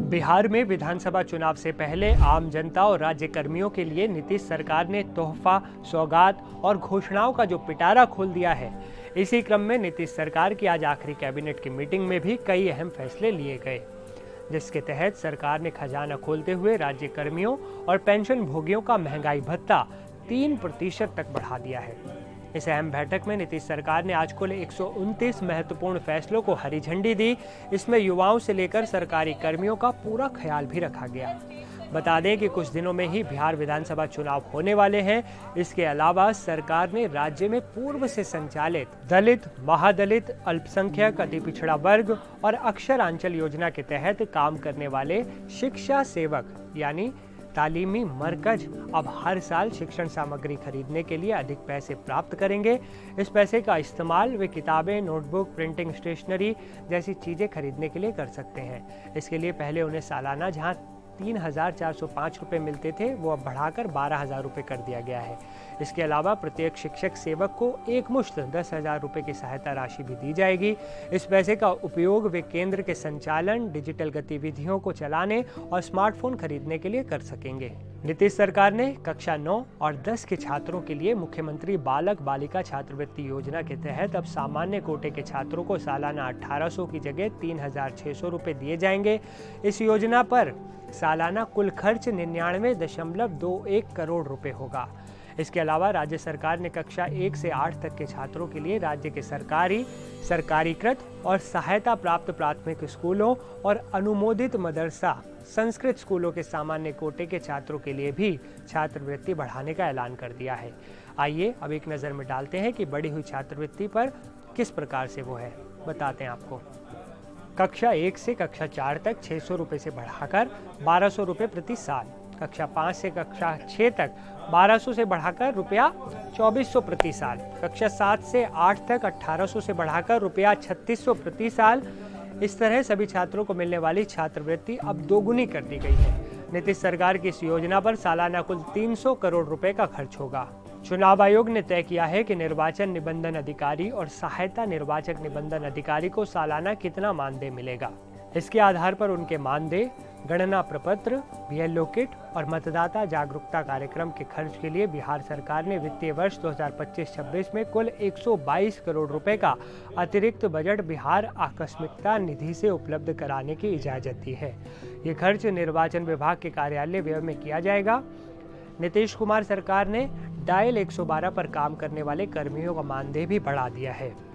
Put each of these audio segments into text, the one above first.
बिहार में विधानसभा चुनाव से पहले आम जनता और राज्य कर्मियों के लिए नीतीश सरकार ने तोहफा, सौगात और घोषणाओं का जो पिटारा खोल दिया है। इसी क्रम में नीतीश सरकार की आज आखिरी कैबिनेट की मीटिंग में भी कई अहम फैसले लिए गए, जिसके तहत सरकार ने खजाना खोलते हुए राज्य कर्मियों और पेंशन भोगियों का महंगाई भत्ता 3% तक बढ़ा दिया है। इस अहम बैठक में नीतीश सरकार ने आज कुल 129 महत्वपूर्ण फैसलों को हरी झंडी दी। इसमें युवाओं से लेकर सरकारी कर्मियों का पूरा ख्याल भी रखा गया। बता दें कि कुछ दिनों में ही बिहार विधानसभा चुनाव होने वाले हैं। इसके अलावा सरकार ने राज्य में पूर्व से संचालित दलित, महादलित, अल्पसंख्यक, अति पिछड़ा वर्ग और अक्षरांचल योजना के तहत काम करने वाले शिक्षा सेवक यानी तालीमी मरकज अब हर साल शिक्षण सामग्री खरीदने के लिए अधिक पैसे प्राप्त करेंगे। इस पैसे का इस्तेमाल वे किताबें, नोटबुक, प्रिंटिंग स्टेशनरी जैसी चीज़ें खरीदने के लिए कर सकते हैं। इसके लिए पहले उन्हें सालाना जहां 3,405 रुपये मिलते थे, वो अब बढ़ाकर 12,000 रुपये कर दिया गया है। इसके अलावा प्रत्येक शिक्षक सेवक को एक मुश्त 10,000 रुपये की सहायता राशि भी दी जाएगी। इस पैसे का उपयोग वे केंद्र के संचालन, डिजिटल गतिविधियों को चलाने और स्मार्टफोन खरीदने के लिए कर सकेंगे। नीतीश सरकार ने कक्षा 9 और 10 के छात्रों के लिए मुख्यमंत्री बालक बालिका छात्रवृत्ति योजना के तहत अब सामान्य कोटे के छात्रों को सालाना 1,800 की जगह 3,600 रुपये दिए जाएंगे। इस योजना पर सालाना कुल खर्च 99.21 करोड़ रुपए होगा। इसके अलावा राज्य सरकार ने कक्षा 1 से 8 तक के छात्रों के लिए राज्य के सरकारी, सरकारीकृत और सहायता प्राप्त प्राथमिक स्कूलों और अनुमोदित मदरसा संस्कृत स्कूलों के सामान्य कोटे के छात्रों के लिए भी छात्रवृत्ति बढ़ाने का ऐलान कर दिया है। आइए अब एक नज़र में डालते हैं कि बढ़ी हुई छात्रवृत्ति पर किस प्रकार से वो है, बताते हैं आपको। कक्षा 1 से कक्षा 4 तक 600 रुपये से बढ़ाकर 1,200 रुपये प्रति साल, कक्षा 5 से कक्षा 6 तक 1,200 से बढ़ाकर रुपया 2,400 प्रति साल, कक्षा 7 से 8 तक 1,800 से बढ़ाकर रुपया 3,600 प्रति साल। इस तरह सभी छात्रों को मिलने वाली छात्रवृत्ति अब दोगुनी कर दी गई है। नीतीश सरकार की इस योजना पर सालाना कुल 300 करोड़ रुपए का खर्च होगा। चुनाव आयोग ने तय किया है कि निर्वाचन निबंधन अधिकारी और सहायता निर्वाचक निबंधन अधिकारी को सालाना कितना मानदेय मिलेगा। इसके आधार पर उनके मानदेय, गणना प्रपत्र, बीएलओ किट और मतदाता जागरूकता कार्यक्रम के खर्च के लिए बिहार सरकार ने वित्तीय वर्ष 2025-26 में कुल 122 करोड़ रुपए का अतिरिक्त बजट बिहार आकस्मिकता निधि से उपलब्ध कराने की इजाजत दी है। ये खर्च निर्वाचन विभाग के कार्यालय व्यय में किया जाएगा। नीतीश कुमार सरकार ने डायल 112 पर काम करने वाले कर्मियों का मानदेय भी बढ़ा दिया है।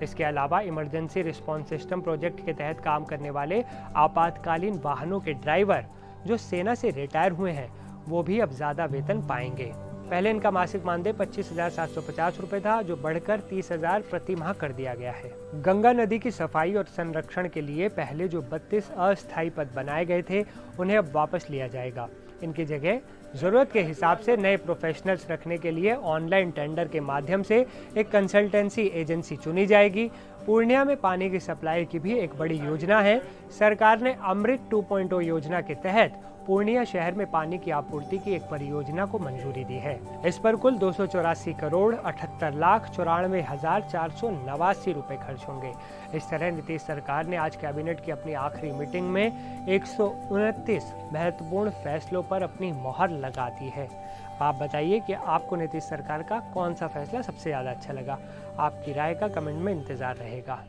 इसके अलावा इमरजेंसी रिस्पांस सिस्टम प्रोजेक्ट के तहत काम करने वाले आपातकालीन वाहनों के ड्राइवर जो सेना से रिटायर हुए हैं, वो भी अब ज़्यादा वेतन पाएंगे। पहले इनका मासिक मानदेय 25,750 रुपये था, जो बढ़कर 30,000 प्रति माह कर दिया गया है। गंगा नदी की सफाई और संरक्षण के लिए पहले जो 32 अस्थायी पद बनाए गए थे, उन्हें अब वापस लिया जाएगा। इनकी जगह ज़रूरत के हिसाब से नए प्रोफेशनल्स रखने के लिए ऑनलाइन टेंडर के माध्यम से एक कंसल्टेंसी एजेंसी चुनी जाएगी। पूर्णिया में पानी की सप्लाई की भी एक बड़ी योजना है। सरकार ने अमृत 2.0 योजना के तहत पूर्णिया शहर में पानी की आपूर्ति की एक परियोजना को मंजूरी दी है। इस पर कुल 284 करोड़ 78,94,489 रुपए खर्च होंगे। इस तरह नीतीश सरकार ने आज कैबिनेट की अपनी आखिरी मीटिंग में 129 महत्वपूर्ण फैसलों पर अपनी मोहर लगा दी है। आप बताइए कि आपको नीतीश सरकार का कौन सा फैसला सबसे ज़्यादा अच्छा लगा। आपकी राय का कमेंट में इंतज़ार रहेगा।